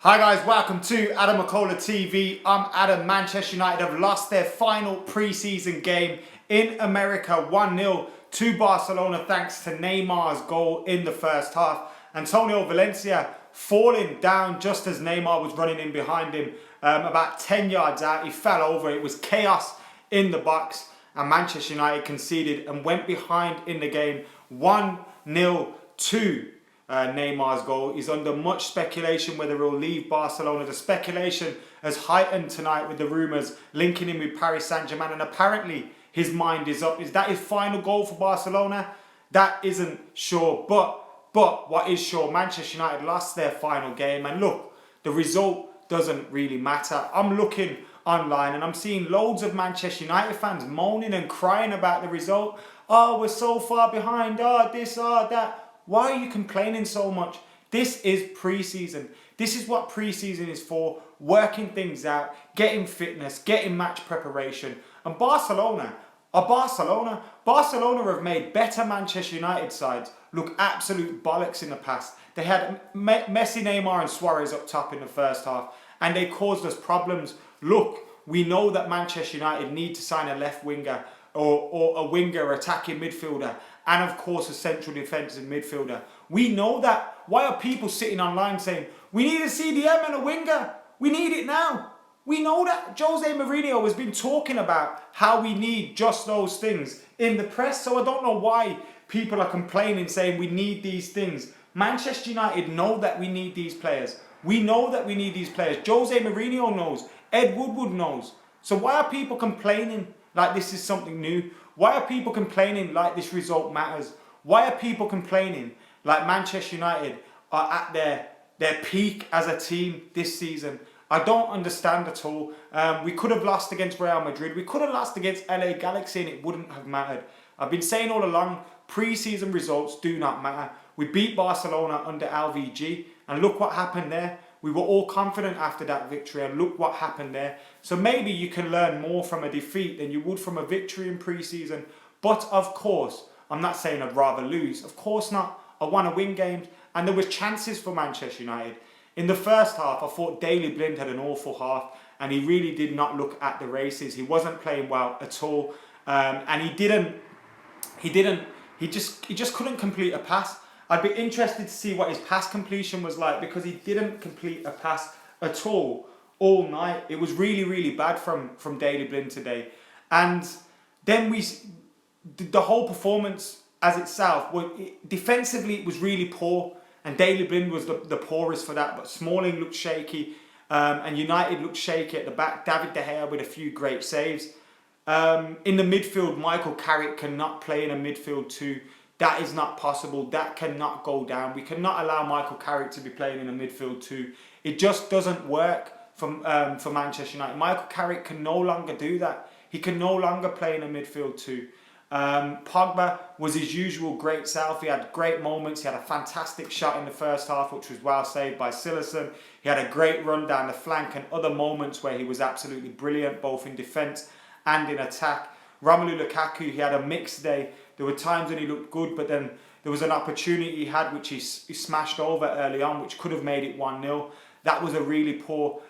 Hi guys, welcome to Adam McKola TV. I'm Adam. Manchester United have lost their final pre-season game in America 1-0 to Barcelona thanks to Neymar's goal in the first half. Antonio Valencia falling down just as Neymar was running in behind him, about 10 yards out. He fell over. It was chaos in the box and Manchester United conceded and went behind in the game 1-0 to Neymar's goal. He's under much speculation whether he'll leave Barcelona. The speculation has heightened tonight with the rumours linking him with Paris Saint-Germain, and apparently his mind is up. Is that his final goal for Barcelona? That isn't sure, but what is sure, Manchester United lost their final game, and look, the result doesn't really matter. I'm looking online and I'm seeing loads of Manchester United fans moaning and crying about the result. Oh, we're so far behind, oh this, oh that. Why are you complaining so much? This is pre-season. This is what pre-season is for. Working things out, getting fitness, getting match preparation. And Barcelona have made better Manchester United sides look absolute bollocks in the past. They had Messi, Neymar and Suarez up top in the first half and they caused us problems. Look, we know that Manchester United need to sign a left winger or a winger, attacking midfielder, and of course a central defensive midfielder. We know that. Why are people sitting online saying, we need a CDM and a winger? We need it now. We know that. Jose Mourinho has been talking about how we need just those things in the press, so I don't know why people are complaining saying we need these things. Manchester United know that we need these players. We know that we need these players. Jose Mourinho knows. Ed Woodward knows. So why are people complaining like this is something new? Why are people complaining like this result matters? Why are people complaining like Manchester United are at their peak as a team this season? I don't understand at all. We could have lost against Real Madrid. We could have lost against LA Galaxy and it wouldn't have mattered. I've been saying all along, pre-season results do not matter. We beat Barcelona under LVG and look what happened there. We were all confident after that victory and look what happened there. So maybe you can learn more from a defeat than you would from a victory in pre-season. But of course, I'm not saying I'd rather lose. Of course not. I want to win games and there were chances for Manchester United. In the first half, I thought Daley Blind had an awful half and he really did not look at the races. He wasn't playing well at all. And he just couldn't complete a pass. I'd be interested to see what his pass completion was like because he didn't complete a pass at all night. It was really, really bad from Daley Blind today. And then the whole performance as itself, defensively it was really poor and Daley Blind was the poorest for that, but Smalling looked shaky and United looked shaky at the back. David De Gea with a few great saves. In the midfield, Michael Carrick cannot play in a midfield two. That is not possible. That cannot go down. We cannot allow Michael Carrick to be playing in a midfield two. It just doesn't work for Manchester United. Michael Carrick can no longer do that. He can no longer play in a midfield two. Pogba was his usual great self. He had great moments. He had a fantastic shot in the first half, which was well saved by Silerson. He had a great run down the flank and other moments where he was absolutely brilliant, both in defence and in attack. Romelu Lukaku, he had a mixed day. There were times when he looked good, but then there was an opportunity he had which he smashed over early on, which could have made it 1-0. That was a really poor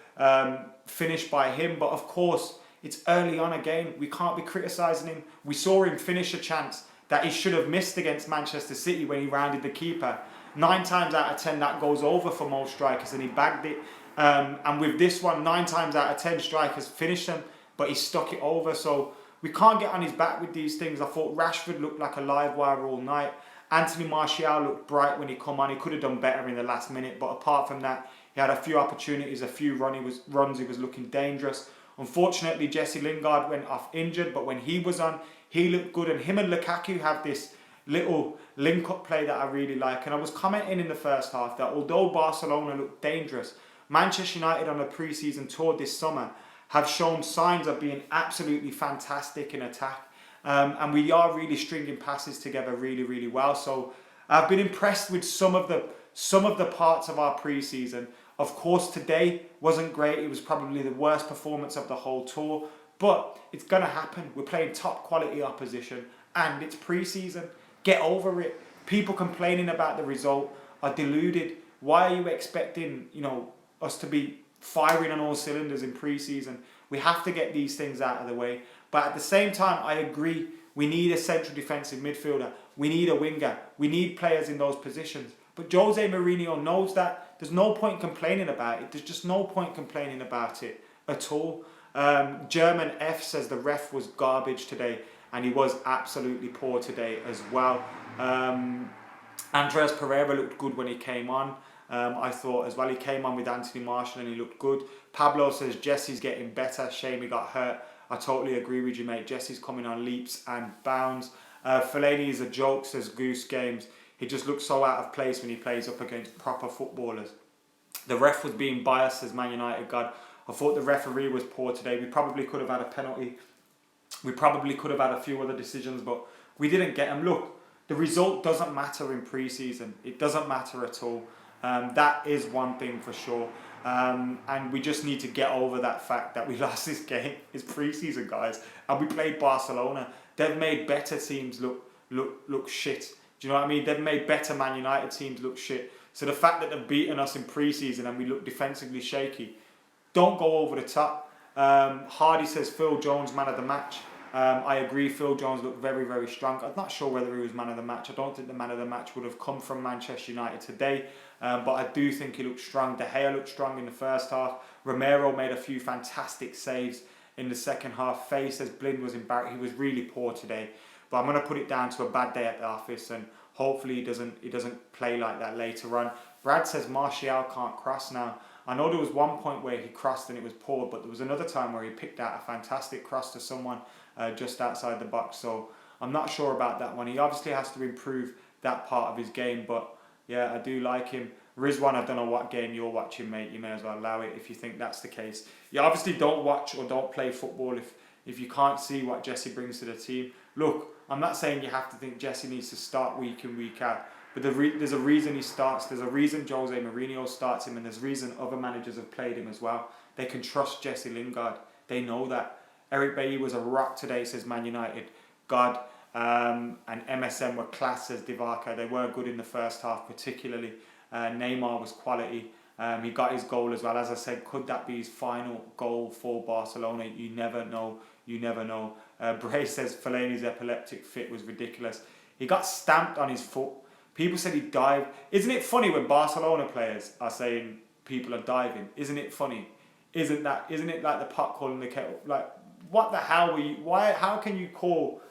finish by him. But of course, it's early on again. We can't be criticising him. We saw him finish a chance that he should have missed against Manchester City when he rounded the keeper. 9 times out of 10, that goes over for most strikers, and he bagged it. And with this one, 9 times out of 10, strikers finish them, but he stuck it over. So we can't get on his back with these things. I thought Rashford looked like a live wire all night. Anthony Martial looked bright when he come on. He could have done better in the last minute. But apart from that, he had a few opportunities, a few runs. He was looking dangerous. Unfortunately, Jesse Lingard went off injured. But when he was on, he looked good. And him and Lukaku have this little link-up play that I really like. And I was commenting in the first half that although Barcelona looked dangerous, Manchester United on a pre-season tour this summer have shown signs of being absolutely fantastic in attack. And we are really stringing passes together really, really well. So I've been impressed with some of the parts of our pre-season. Of course, today wasn't great. It was probably the worst performance of the whole tour. But it's going to happen. We're playing top quality opposition and it's pre-season. Get over it. People complaining about the result are deluded. Why are you expecting, us to be firing on all cylinders in pre-season. We have to get these things out of the way. But at the same time, I agree, we need a central defensive midfielder. We need a winger. We need players in those positions. But Jose Mourinho knows that. There's no point complaining about it. There's just no point complaining about it at all. German F says the ref was garbage today, and he was absolutely poor today as well. Andreas Pereira looked good when he came on. I thought as well, he came on with Anthony Martial and he looked good. Pablo says Jesse's getting better. Shame he got hurt. I totally agree with you, mate. Jesse's coming on leaps and bounds. Fellaini is a joke, says Goose Games. He just looks so out of place when he plays up against proper footballers. The ref was being biased, says Man United God. I thought the referee was poor today. We probably could have had a penalty. We probably could have had a few other decisions, but we didn't get them. Look, the result doesn't matter in pre-season. It doesn't matter at all. That is one thing for sure. And we just need to get over that fact that we lost this game. It's pre-season, guys. And we played Barcelona. They've made better teams look shit. Do you know what I mean? They've made better Man United teams look shit. So the fact that they've beaten us in pre-season and we look defensively shaky, don't go over the top. Hardy says Phil Jones, man of the match. I agree, Phil Jones looked very, very strong. I'm not sure whether he was man of the match. I don't think the man of the match would have come from Manchester United today. But I do think he looked strong. De Gea looked strong in the first half. Romero made a few fantastic saves in the second half. Faye says Blind was embarrassed. He was really poor today. But I'm going to put it down to a bad day at the office, and hopefully he doesn't play like that later on. Brad says Martial can't cross now. I know there was one point where he crossed and it was poor, but there was another time where he picked out a fantastic cross to someone just outside the box. So I'm not sure about that one. He obviously has to improve that part of his game, but yeah, I do like him. Rizwan, I don't know what game you're watching, mate. You may as well allow it if you think that's the case. You obviously don't watch or don't play football if you can't see what Jesse brings to the team. Look, I'm not saying you have to think Jesse needs to start week in, week out. But there's a reason he starts. There's a reason Jose Mourinho starts him, and there's a reason other managers have played him as well. They can trust Jesse Lingard. They know that. Eric Bailly was a rock today, says Man United. God and MSN were class, says Divaca. They were good in the first half, particularly. Neymar was quality. He got his goal as well. As I said, could that be his final goal for Barcelona? You never know. You never know. Bray says Fellaini's epileptic fit was ridiculous. He got stamped on his foot. People said he dived. Isn't it funny when Barcelona players are saying people are diving? Isn't it funny? Isn't it like the pot calling the kettle? Like, what the hell were you? Why? How can you call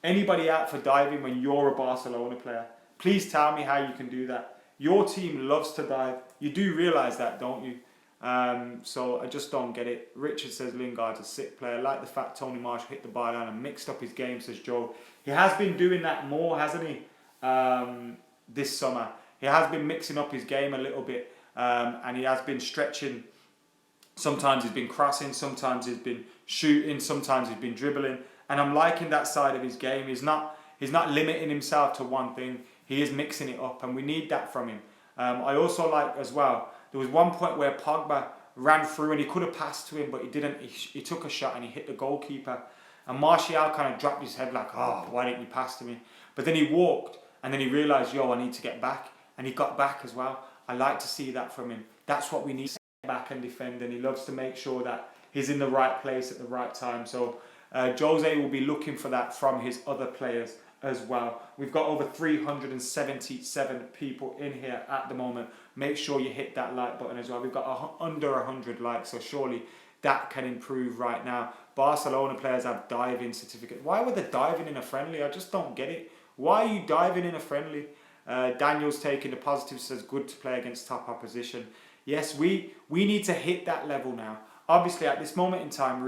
anybody out for diving when you're a Barcelona player? Please tell me how you can do that. Your team loves to dive. You do realise that, don't you? So I just don't get it. Richard says Lingard's a sick player. I like the fact Tony Marshall hit the bar down and mixed up his game, says Joe. He has been doing that more, hasn't he? This summer. He has been mixing up his game a little bit, and he has been stretching. Sometimes he's been crossing, sometimes he's been shooting, sometimes he's been dribbling, and I'm liking that side of his game. He's not limiting himself to one thing. He is mixing it up, and we need that from him. I also like as well, there was one point where Pogba ran through and he could have passed to him, but he didn't. He took a shot and he hit the goalkeeper, and Martial kind of dropped his head like, oh, why didn't you pass to me? But then he walked, and then he realised, yo, I need to get back. And he got back as well. I like to see that from him. That's what we need, to get back and defend. And he loves to make sure that he's in the right place at the right time. So Jose will be looking for that from his other players as well. We've got over 377 people in here at the moment. Make sure you hit that like button as well. We've got under 100 likes, so surely that can improve right now. Barcelona players have diving certificate. Why were they diving in a friendly? I just don't get it. Why are you diving in a friendly? Daniel's taking the positive, says good to play against top opposition. Yes, we need to hit that level now. Obviously, at this moment in time,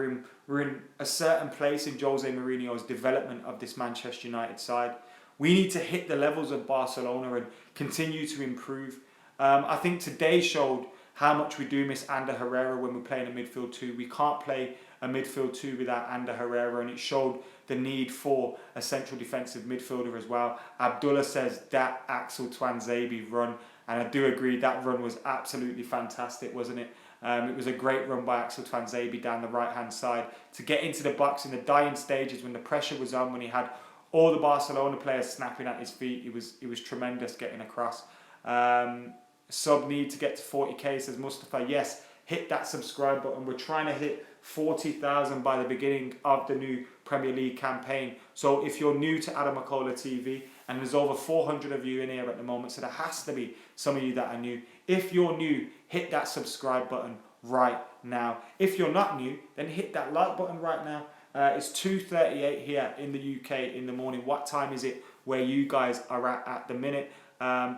we're in a certain place in Jose Mourinho's development of this Manchester United side. We need to hit the levels of Barcelona and continue to improve. I think today showed how much we do miss Ander Herrera when we're playing a midfield two. We can't play a midfield two without Ander Herrera, and it showed the need for a central defensive midfielder as well. Abdullah says that Axel Twanzebe run, and I do agree that run was absolutely fantastic, wasn't it? It was a great run by Axel Twanzebe down the right-hand side to get into the box in the dying stages when the pressure was on, when he had all the Barcelona players snapping at his feet. It was tremendous getting across. Sub need to get to 40k, says Mustafa. Yes, hit that subscribe button. We're trying to hit 40,000 by the beginning of the new Premier League campaign. So if you're new to Adam McKola TV, and there's over 400 of you in here at the moment, so there has to be some of you that are new. If you're new, hit that subscribe button right now. If you're not new, then hit that like button right now. It's 2:38 here in the UK in the morning. What time is it where you guys are at the minute?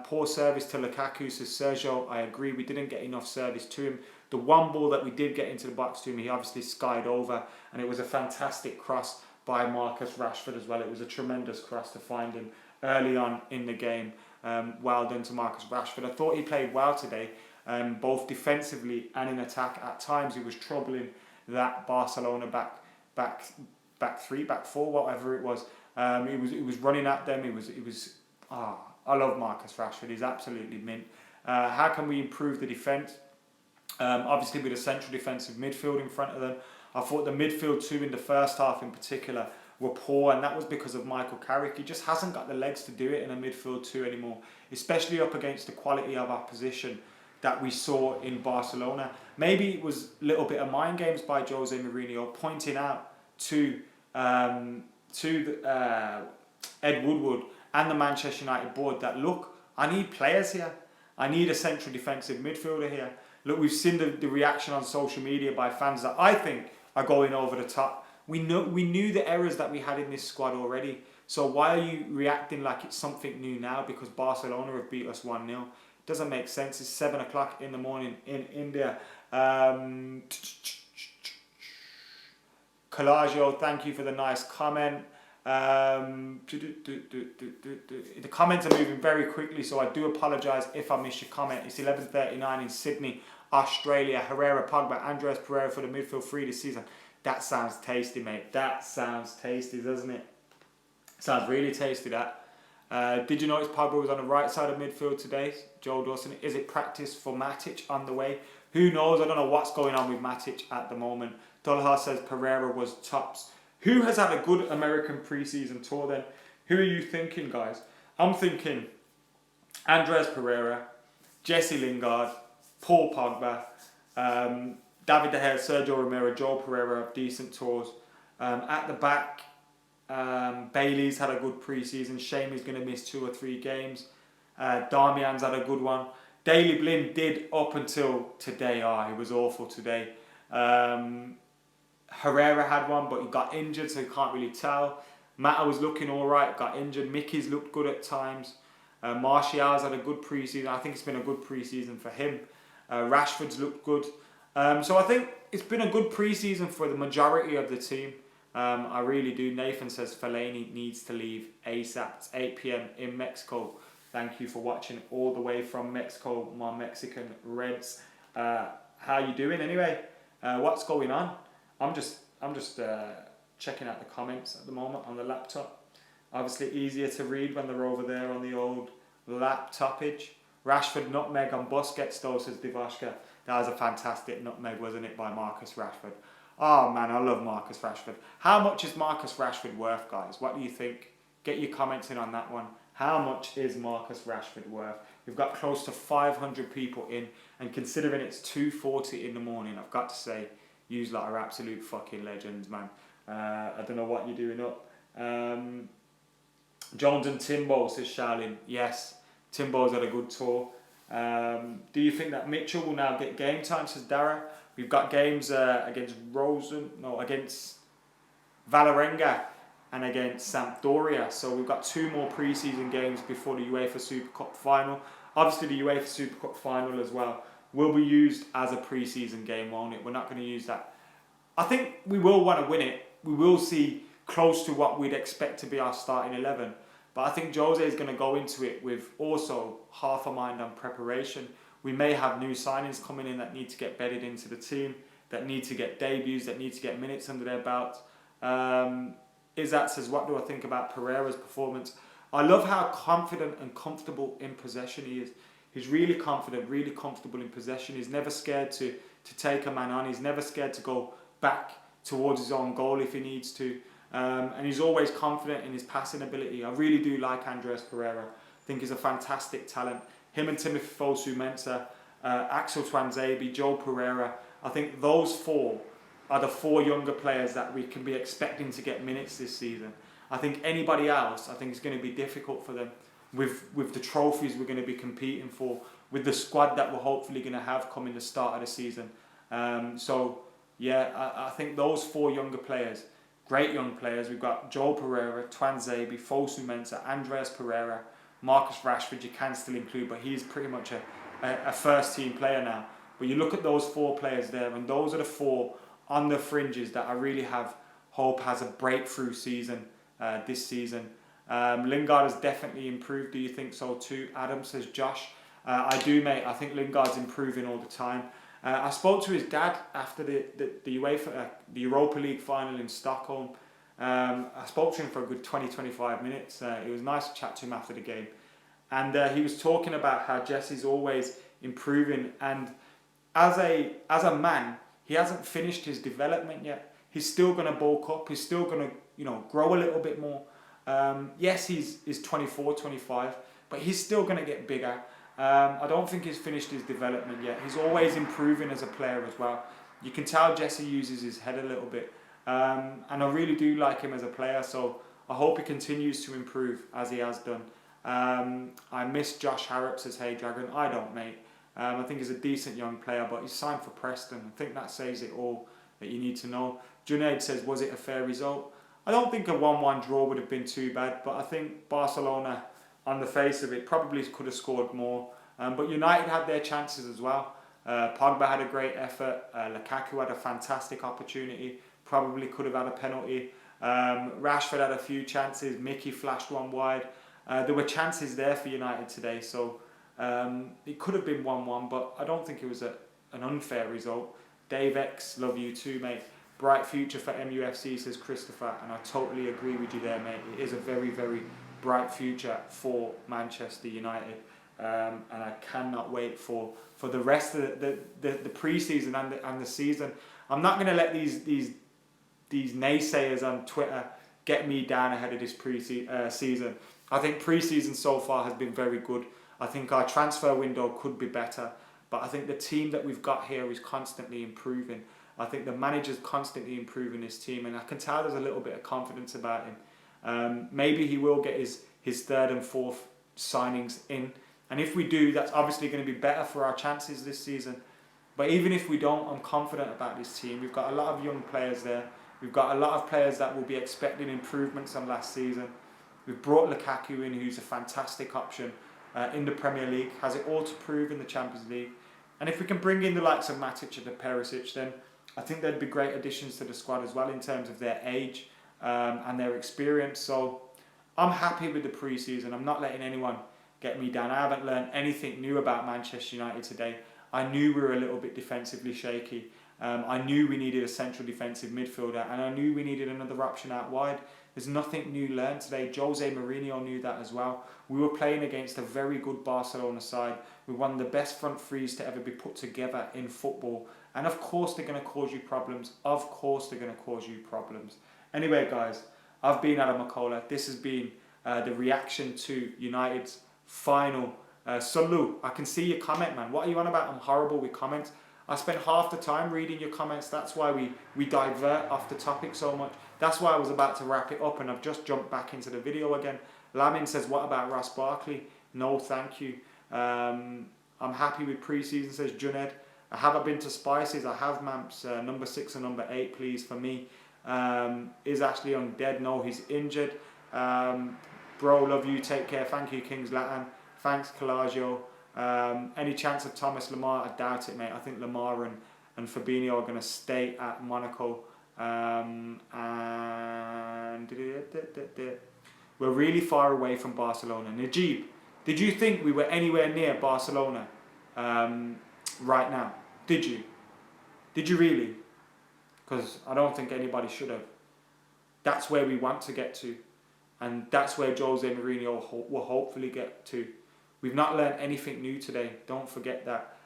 Poor service to Lukaku, says Sergio. I agree, we didn't get enough service to him. The one ball that we did get into the box to him, he obviously skied over, and it was a fantastic cross by Marcus Rashford as well. It was a tremendous cross to find him early on in the game. Well done to Marcus Rashford. I thought he played well today, both defensively and in attack. At times he was troubling that Barcelona back three, back four, whatever it was. He was running at them. I love Marcus Rashford. He's absolutely mint. How can we improve the defence? Obviously with a central defensive midfield in front of them. I thought the midfield two in the first half in particular were poor, and that was because of Michael Carrick. He just hasn't got the legs to do it in a midfield two anymore, especially up against the quality of opposition that we saw in Barcelona. Maybe it was a little bit of mind games by Jose Mourinho, pointing out to Ed Woodward and the Manchester United board that, look, I need players here. I need a central defensive midfielder here. Look, we've seen the reaction on social media by fans that I think are going over the top. We knew the errors that we had in this squad already. So why are you reacting like it's something new now because Barcelona have beat us 1-0? Doesn't make sense. It's 7 o'clock in the morning in India. Collagio, thank you for the nice comment. The comments are moving very quickly, so I do apologise if I missed your comment. It's 11:39 in Sydney, Australia. Herrera, Pogba, Andres Pereira for the midfield three this season. That sounds tasty, mate. That sounds tasty, doesn't it? Sounds really tasty, that. Did you notice Pogba was on the right side of midfield today? Joe Dawson, is it practice for Matic on the way? Who knows? I don't know what's going on with Matic at the moment. Dolha says Pereira was tops. Who has had a good American preseason tour then? Who are you thinking, guys? I'm thinking Andres Pereira, Jesse Lingard, Paul Pogba, David De Gea, Sergio Romero, Joel Pereira have decent tours. At the back, Bailey's had a good preseason. Shamey's going to miss 2 or 3 games. Darmian's had a good one. Daley Blind did up until today. He was awful today. Herrera had one, but he got injured, so you can't really tell. Mata was looking alright, got injured. Mickey's looked good at times. Martial's had a good preseason. I think it's been a good preseason for him. Rashford's looked good. So I think it's been a good preseason for the majority of the team. I really do. Nathan says Fellaini needs to leave ASAP. It's 8 p.m. in Mexico. Thank you for watching all the way from Mexico, my Mexican Reds. How you doing anyway? What's going on? I'm just checking out the comments at the moment on the laptop. Obviously easier to read when they're over there on the old laptopage. Rashford nutmeg on Busquets though, says Divashka. That was a fantastic nutmeg, wasn't it, by Marcus Rashford? Oh man, I love Marcus Rashford. How much is Marcus Rashford worth, guys? What do you think? Get your comments in on that one. How much is Marcus Rashford worth? We've got close to 500 people in, and considering it's 2:40 in the morning, I've got to say, you lot are absolute fucking legends, man. I don't know what you're doing up. Jones and Timbo, says Shaolin. Yes, Timbo's had a good tour. Do you think that Mitchell will now get game time, says Dara? We've got games against Valencia and against Sampdoria. So we've got 2 more pre-season games before the UEFA Super Cup Final. Obviously the UEFA Super Cup Final as well will be used as a pre-season game, won't it? We're not going to use that. I think we will want to win it. We will see close to what we'd expect to be our starting 11. But I think Jose is going to go into it with also half a mind on preparation. We may have new signings coming in that need to get bedded into the team, that need to get debuts, that need to get minutes under their belt. Izzat says, what do I think about Pereira's performance? I love how confident and comfortable in possession he is. He's really confident, really comfortable in possession. He's never scared to take a man on. He's never scared to go back towards his own goal if he needs to. And he's always confident in his passing ability. I really do like Andres Pereira. I think he's a fantastic talent. him and Timothy Fosu-Mensah, Axel Tuanzebe, Joel Pereira. I think those four are the four younger players that we can be expecting to get minutes this season. I think anybody else, I think it's going to be difficult for them with the trophies we're going to be competing for, with the squad that we're hopefully going to have coming the start of the season. I think those four younger players, great young players. We've got Joel Pereira, Tuanzebe, Fosu-Mensah, Andreas Pereira, Marcus Rashford you can still include, but he's pretty much a first team player now. But you look at those four players there, and those are the four on the fringes that I really have hope has a breakthrough season this season. Lingard has definitely improved. Do you think so too? Adam says, Josh. I do, mate. I think Lingard's improving all the time. I spoke to his dad after the UEFA, the Europa League final in Stockholm. I spoke to him for a good 20-25 minutes. It was nice to chat to him after the game. And he was talking about how Jesse's always improving. And as a man, he hasn't finished his development yet. He's still going to bulk up. He's still going to, grow a little bit more. Yes, he's 24, 25, but he's still going to get bigger. I don't think he's finished his development yet. He's always improving as a player as well. You can tell Jesse uses his head a little bit. And I really do like him as a player, so I hope he continues to improve as he has done. I miss Josh Harrop, says Hey Dragon. I don't, mate. I think he's a decent young player, but he's signed for Preston. I think that says it all that you need to know. Junaid says, was it a fair result? I don't think a 1-1 draw would have been too bad, but I think Barcelona, on the face of it, probably could have scored more. But United had their chances as well. Pogba had a great effort. Lukaku had a fantastic opportunity. Probably could have had a penalty. Rashford had a few chances. Mickey flashed one wide. There were chances there for United today, so it could have been 1-1, but I don't think it was an unfair result. Dave X, love you too, mate. Bright future for MUFC, says Christopher, and I totally agree with you there, mate. It is a very, very bright future for Manchester United, and I cannot wait for the rest of the pre-season and the season. I'm not going to let these naysayers on Twitter get me down ahead of this pre-season. I think pre-season so far has been very good. I think our transfer window could be better, but I think the team that we've got here is constantly improving. I think the manager's constantly improving his team, and I can tell there's a little bit of confidence about him. Maybe he will get his third and fourth signings in, and if we do, that's obviously going to be better for our chances this season. But even if we don't, I'm confident about this team. We've got a lot of young players there. We've got a lot of players that will be expecting improvements on last season. We've brought Lukaku in, who's a fantastic option in the Premier League, has it all to prove in the Champions League. And if we can bring in the likes of Matic and Perisic, then I think they'd be great additions to the squad as well in terms of their age and their experience. So I'm happy with the pre-season. I'm not letting anyone get me down. I haven't learned anything new about Manchester United today. I knew we were a little bit defensively shaky. I knew we needed a central defensive midfielder, and I knew we needed another option out wide. There's nothing new learned today. Jose Mourinho knew that as well. We were playing against a very good Barcelona side with one of the best front threes to ever be put together in football. And of course they're going to cause you problems. Of course they're going to cause you problems. Anyway, guys, I've been Adam McKola. This has been the reaction to United's final. Salu, I can see your comment, man. What are you on about? I'm horrible with comments. I spent half the time reading your comments. That's why we divert off the topic so much. That's why I was about to wrap it up, and I've just jumped back into the video again. Lamin says, what about Ross Barkley? No, thank you. I'm happy with pre-season, says Junaid. Have I been to Spices? I have, Mamps. Number 6 and number 8, please, for me. Is Ashley Young dead? No, he's injured. Bro, love you. Take care. Thank you, Kings Latin. Thanks, Calagio. Any chance of Thomas Lemar? I doubt it, mate. I think Lemar and Fabinho are going to stay at Monaco. And we're really far away from Barcelona. Najib, did you think we were anywhere near Barcelona right now? Did you? Did you really? Because I don't think anybody should have. That's where we want to get to. And that's where Jose Mourinho will hopefully get to. We've not learned anything new today. Don't forget that.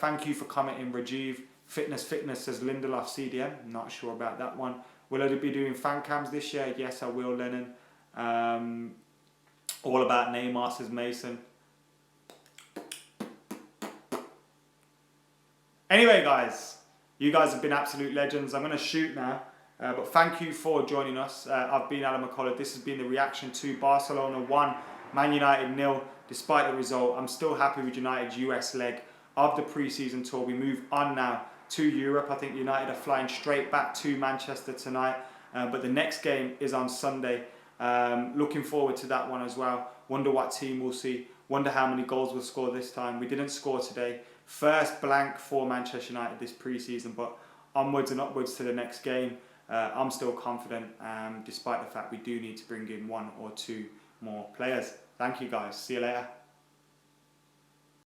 Thank you for commenting, Rajiv. Fitness says Lindelof CDM. I'm not sure about that one. Will I be doing fan cams this year? Yes, I will, Lennon. All about Neymar, says Mason. Anyway, guys, you guys have been absolute legends. I'm going to shoot now. But thank you for joining us. I've been Adam McKola. This has been the reaction to Barcelona 1, Man United 0. Despite the result, I'm still happy with United's US leg of the pre-season tour. We move on now to Europe. I think United are flying straight back to Manchester tonight. But the next game is on Sunday. Looking forward to that one as well. Wonder what team we'll see. Wonder how many goals we'll score this time. We didn't score today. First blank for Manchester United this pre-season, but onwards and upwards to the next game. I'm still confident, despite the fact we do need to bring in 1 or 2 more players. Thank you guys. See you later.